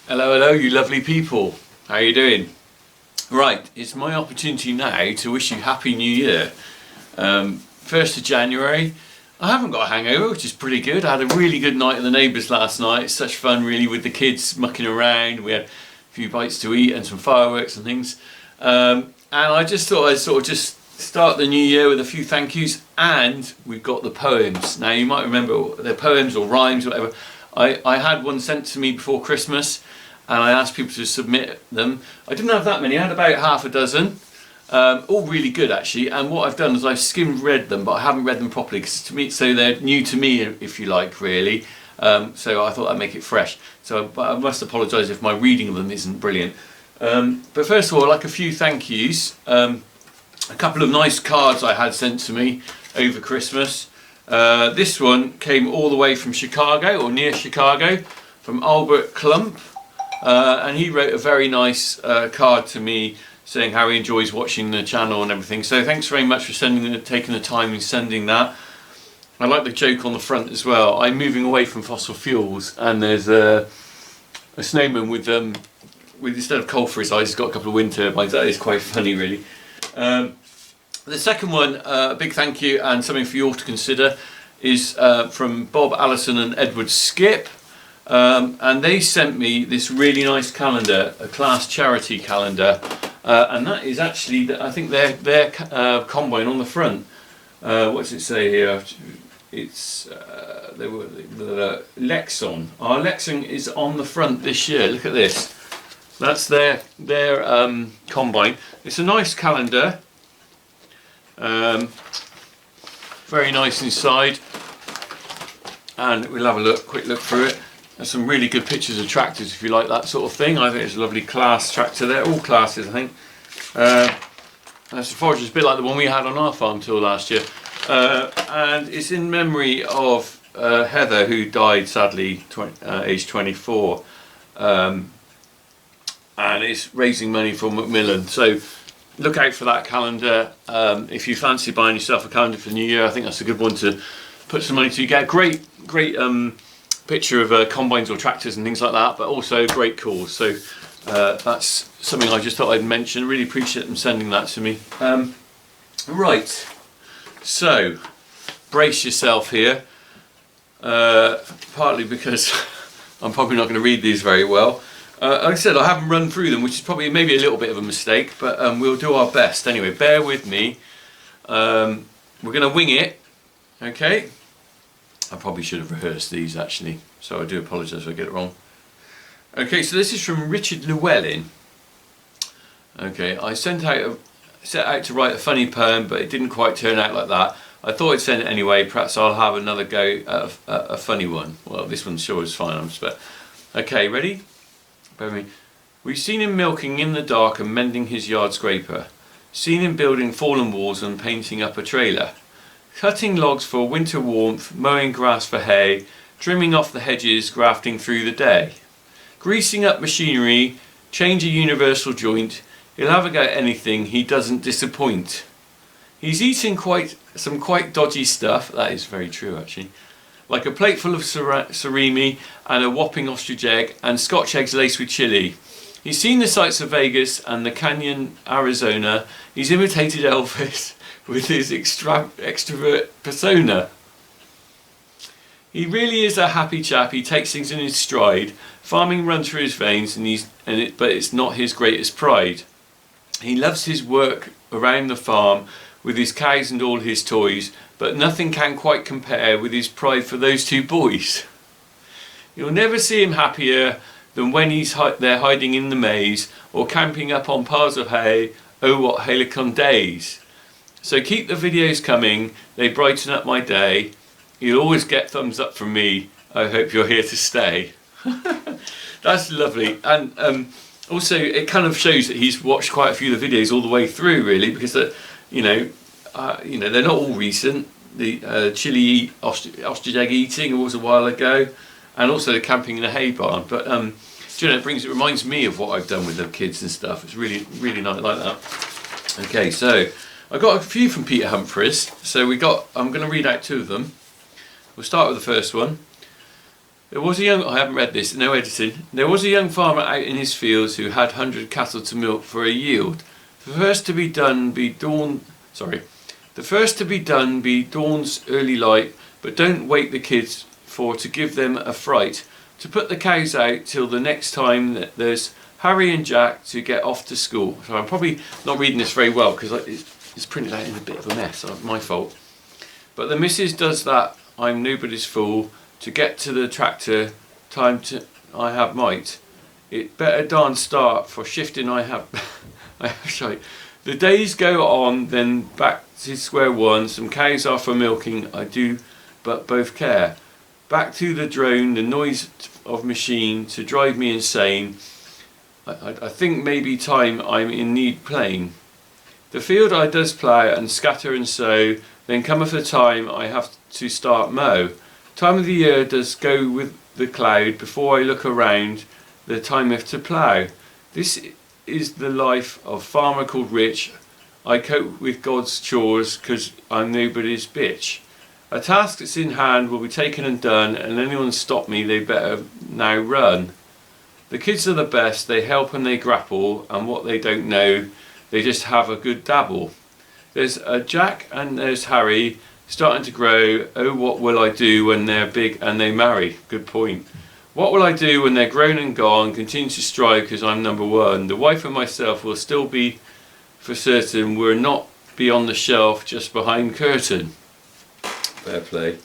Hello, hello, you lovely people. How are you doing? Right, it's my opportunity now to wish you Happy New Year. 1st of January. I haven't got a hangover, which is pretty good. I had a really good night at the neighbours last night. It's such fun, really, with the kids mucking around. We had a few bites to eat and some fireworks and things. And I just thought I'd sort of just start the new year with a few thank yous. And we've got the poems. Now, you might remember the poems or rhymes, whatever. I had one sent to me before Christmas, and I asked people to submit them. I didn't have that many, I had about half a dozen, all really good actually, and what I've done is I've skimmed read them, but I haven't read them properly, because to me, so they're new to me, if you like, really, so I thought I'd make it fresh. So but I must apologise if my reading of them isn't brilliant. But first of all, I'd like a few thank yous. A couple of nice cards I had sent to me over Christmas. This one came all the way from Chicago, or near Chicago, from Albert Klump. And he wrote a very nice card to me saying how he enjoys watching the channel and everything. So thanks very much for taking the time and sending that. I like the joke on the front as well. I'm moving away from fossil fuels, and there's a snowman with instead of coal for his eyes, he's got a couple of wind turbines. That is quite funny, really. The second one, a big thank you and something for you all to consider, is from Bob Allison and Edward Skip. And they sent me this really nice calendar, a class charity calendar, and that is actually, I think, their combine on the front. What does it say here? It's the Lexon. Our Lexon is on the front this year. Look at this. That's their combine. It's a nice calendar. Very nice inside, and we'll have a quick look through it. There's some really good pictures of tractors if you like that sort of thing. I think it's a lovely class tractor there, all classes I think. And it's a forage, a bit like the one we had on our farm till last year. And it's in memory of Heather, who died sadly aged 24. And it's raising money for Macmillan. So look out for that calendar. If you fancy buying yourself a calendar for the new year, I think that's a good one to put some money to. You get a great picture of combines or tractors and things like that, but also a great cause. So that's something I just thought I'd mention. Really appreciate them sending that to me. Right, so brace yourself here, partly because I'm probably not going to read these very well. Like I said, I haven't run through them, which is probably maybe a little bit of a mistake, but we'll do our best. Anyway, bear with me. We're going to wing it, okay? I probably should have rehearsed these actually, so I do apologise if I get it wrong. Okay, so this is from Richard Llewellyn. Okay, I set out to write a funny poem, but it didn't quite turn out like that. I thought I'd send it anyway. Perhaps I'll have another go at a funny one. Well, this one sure is fine, okay, ready? Bear with me. We've seen him milking in the dark and mending his yard scraper. Seen him building fallen walls and painting up a trailer. Cutting logs for winter warmth, mowing grass for hay, trimming off the hedges, grafting through the day. Greasing up machinery, change a universal joint, he'll have a go at anything, he doesn't disappoint. He's eating some quite dodgy stuff, that is very true actually, like a plate full of surimi and a whopping ostrich egg and Scotch eggs laced with chili. He's seen the sights of Vegas and the Canyon, Arizona. He's imitated Elvis with his extrovert persona. He really is a happy chap. He takes things in his stride. Farming runs through his veins, but it's not his greatest pride. He loves his work around the farm with his cows and all his toys, but nothing can quite compare with his pride for those two boys. You'll never see him happier than when he's there hiding in the maize or camping up on piles of hay. Oh, what Helicon days! So keep the videos coming, they brighten up my day. You'll always get thumbs up from me. I hope you're here to stay. That's lovely. And also it kind of shows that he's watched quite a few of the videos all the way through, really, because they're not all recent. The chili ostrich egg eating was a while ago, and also the camping in a hay barn. But it reminds me of what I've done with the kids and stuff. It's really, really nice like that. Okay, so I got a few from Peter Humphreys. So I'm going to read out two of them. We'll start with the first one. I haven't read this, no editing. There was a young farmer out in his fields who had 100 cattle to milk for a yield. The first to be done be dawn's early light, but don't wake the kids for to give them a fright. To put the cows out till the next time that there's Harry and Jack to get off to school. So I'm probably not reading this very well because it's printed out in a bit of a mess, my fault. But the missus does that, I'm nobody's fool, to get to the tractor, time to I have might. It better darn start, for shifting I have sorry. The days go on, then back to square one, some cows are for milking, I do but both care. Back to the drone, the noise of machine to drive me insane. I think maybe time I'm in need plain. The field I does plough and scatter and sow, then cometh the time I have to start mow. Time of the year does go with the cloud, before I look around, the time if to plough. This is the life of farmer called Rich. I cope with God's chores, 'cause I'm nobody's bitch. A task that's in hand will be taken and done, and anyone stop me, they better now run. The kids are the best, they help and they grapple, and what they don't know, they just have a good dabble. There's a Jack and there's Harry, starting to grow. Oh, what will I do when they're big and they marry? Good point. What will I do when they're grown and gone? Continue to strive because I'm number one. The wife and myself will still be for certain. We're not beyond the shelf, just behind curtain. Fair play.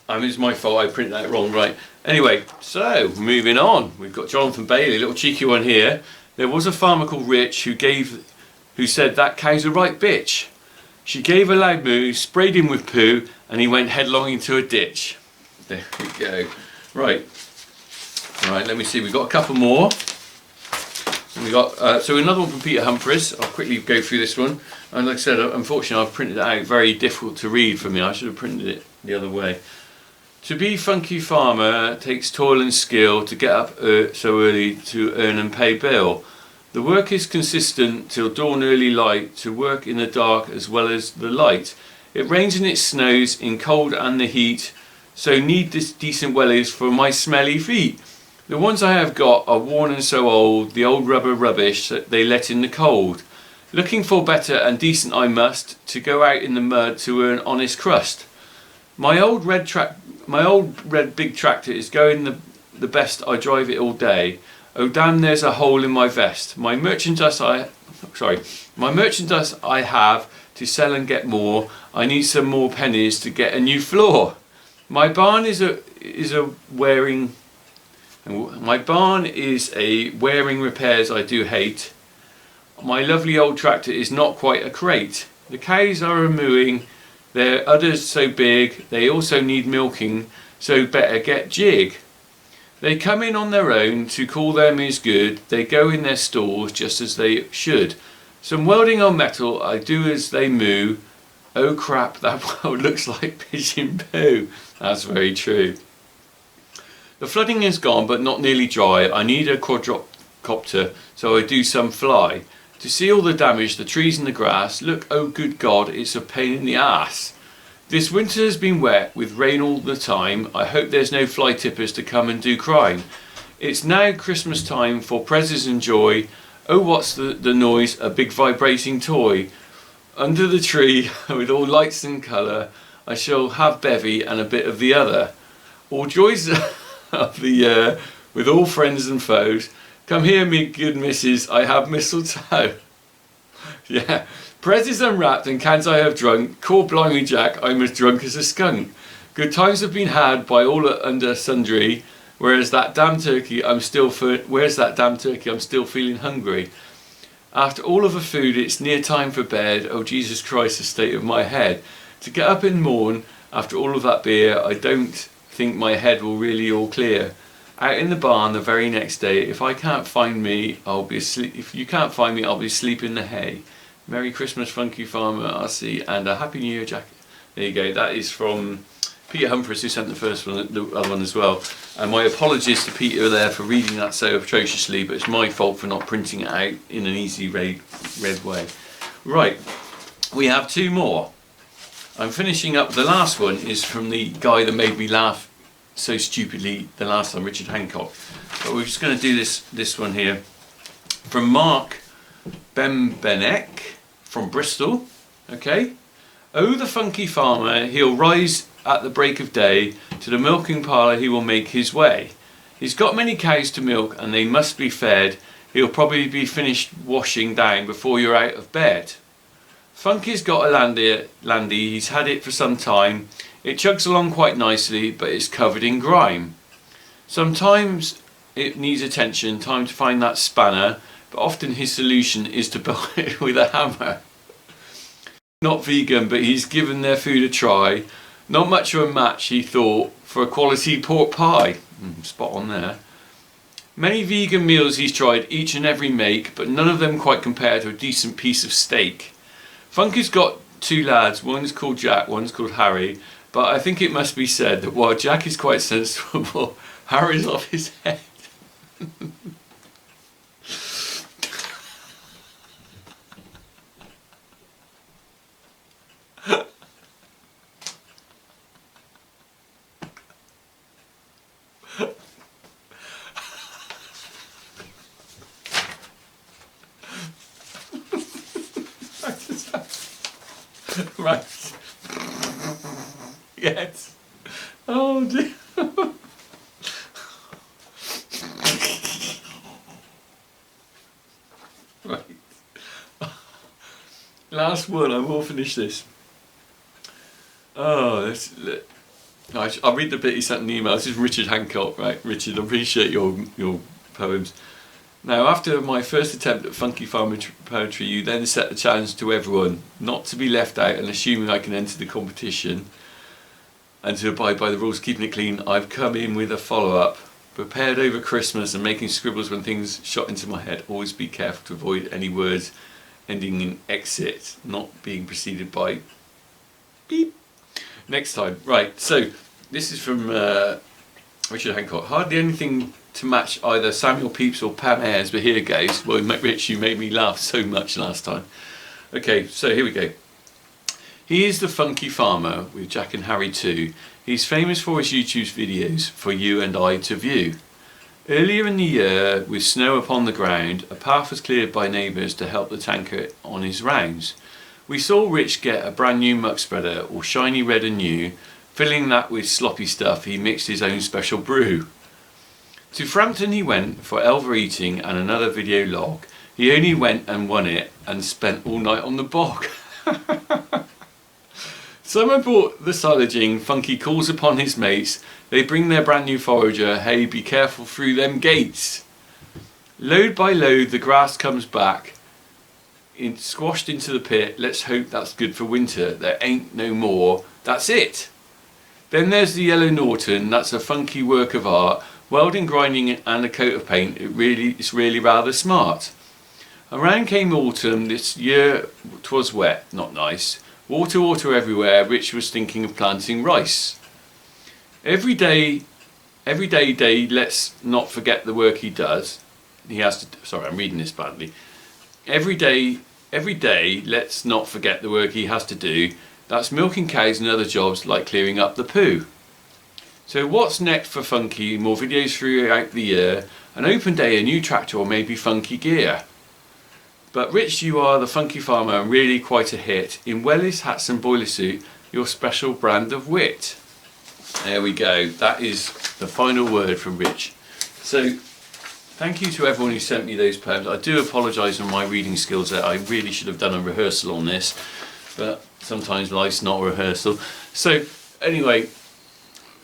It's my fault, I printed that wrong, right. Anyway, so moving on. We've got Jonathan Bailey, a little cheeky one here. There was a farmer called Rich who said that cow's a right bitch. She gave a loud moo, sprayed him with poo, and he went headlong into a ditch. There we go. Right, let me see, we've got a couple more. We got so another one from Peter Humphreys. I'll quickly go through this one. And like I said, unfortunately I've printed it out very difficult to read for me. I should have printed it the other way. To be funky farmer takes toil and skill, to get up so early to earn and pay bill. The work is consistent till dawn early light, to work in the dark as well as the light. It rains and it snows in cold and the heat, so need this decent wellies for my smelly feet. The ones I have got are worn and so old, the old rubber rubbish that they let in the cold. Looking for better and decent I must, to go out in the mud to earn honest crust. My old red big tractor is going the best, I drive it all day. Oh damn, there's a hole in my vest. My merchandise I have to sell and get more. I need some more pennies to get a new floor. My barn is a wearing repairs I do hate. My lovely old tractor is not quite a crate. The cows are a mooing, their udders so big, they also need milking, so better get jig. They come in on their own, to call them is good, they go in their stalls just as they should. Some welding on metal, I do as they moo. Oh crap, that weld looks like pigeon poo. That's very true. The flooding is gone but not nearly dry, I need a quadrocopter so I do some fly. To see all the damage, the trees and the grass, look, oh good God, it's a pain in the ass. This winter has been wet with rain all the time. I hope there's no fly tippers to come and do crime. It's now Christmas time for presents and joy. Oh, what's the noise? A big vibrating toy. Under the tree with all lights and colour, I shall have bevy and a bit of the other. All joys of the year with all friends and foes. Come here, me good missus, I have mistletoe. Yeah, presses unwrapped and cans I have drunk. Call blimey Jack, I'm as drunk as a skunk. Good times have been had by all under sundry. Where's that damn turkey? I'm still feeling hungry. After all of the food, it's near time for bed. Oh Jesus Christ, the state of my head. To get up in morn after all of that beer, I don't think my head will really all clear. Out in the barn the very next day, if you can't find me, I'll be asleep in the hay. Merry Christmas, funky farmer, RC, and a Happy New Year, Jack. There you go. That is from Peter Humphreys, who sent the first one, the other one as well. And my apologies to Peter there for reading that so atrociously, but it's my fault for not printing it out in an easy read way. Right, we have two more. I'm finishing up. The last one is from the guy that made me laugh so stupidly the last time, Richard Hancock. But we're just going to do this one here from Mark Bembenek from Bristol. Okay. Oh, the funky farmer, he'll rise at the break of day, to the milking parlour he will make his way. He's got many cows to milk and they must be fed. He'll probably be finished washing down before you're out of bed. Funky's got a landy, he's had it for some time. It chugs along quite nicely, but it's covered in grime. Sometimes it needs attention, time to find that spanner, but often his solution is to build it with a hammer. Not vegan, but he's given their food a try. Not much of a match, he thought, for a quality pork pie. Spot on there. Many vegan meals he's tried, each and every make, but none of them quite compare to a decent piece of steak. Funky's got two lads, one's called Jack, one's called Harry, but I think it must be said that while Jack is quite sensible, Harry's off his head. Right. Yes. Oh dear. Right. Last one, I will finish this. Oh, I'll read the bit he sent in the email. This is from Richard Hancock, right? Richard, I appreciate your poems. Now, after my first attempt at funky farmer poetry, you then set the challenge to everyone not to be left out, and assuming I can enter the competition and to abide by the rules, keeping it clean, I've come in with a follow-up. Prepared over Christmas and making scribbles when things shot into my head. Always be careful to avoid any words ending in exit, not being preceded by beep. Next time. Right, so this is from Richard Hancock. Hardly anything to match either Samuel Pepys or Pam Ayres, but here goes. Well, Rich, you made me laugh so much last time. Okay, so here we go. He is the funky farmer with Jack and Harry too. He's famous for his YouTube videos for you and I to view. Earlier in the year, with snow upon the ground, a path was cleared by neighbours to help the tanker on his rounds. We saw Rich get a brand new muck spreader, all shiny red and new. Filling that with sloppy stuff, he mixed his own special brew. To Frampton he went for Elver eating and another video log. He only went and won it and spent all night on the bog. Summer brought the silaging, Funky calls upon his mates. They bring their brand new forager, hey be careful through them gates. Load by load the grass comes back, squashed into the pit. Let's hope that's good for winter, there ain't no more, that's it. Then there's the yellow Norton, that's a funky work of art. Welding, grinding and a coat of paint, it's really rather smart. Around came autumn, this year 'twas wet, not nice. Water everywhere, Rich was thinking of planting rice. Every day, let's not forget the work he does. He has to, sorry, I'm reading this badly. Every day, let's not forget the work he has to do. That's milking cows and other jobs like clearing up the poo. So what's next for Funky? More videos throughout the year. An open day, a new tractor or maybe funky gear. But Rich, you are the funky farmer and really quite a hit. In wellies, hats and boiler suit, your special brand of wit. There we go. That is the final word from Rich. So thank you to everyone who sent me those poems. I do apologise on my reading skills there. I really should have done a rehearsal on this. But sometimes life's not a rehearsal. So anyway,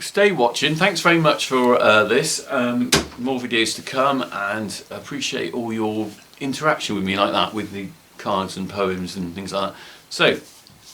stay watching. Thanks very much for this. More videos to come, and appreciate all your interaction with me like that, with the cards and poems and things like that. So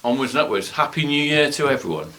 onwards and upwards. Happy New Year to everyone.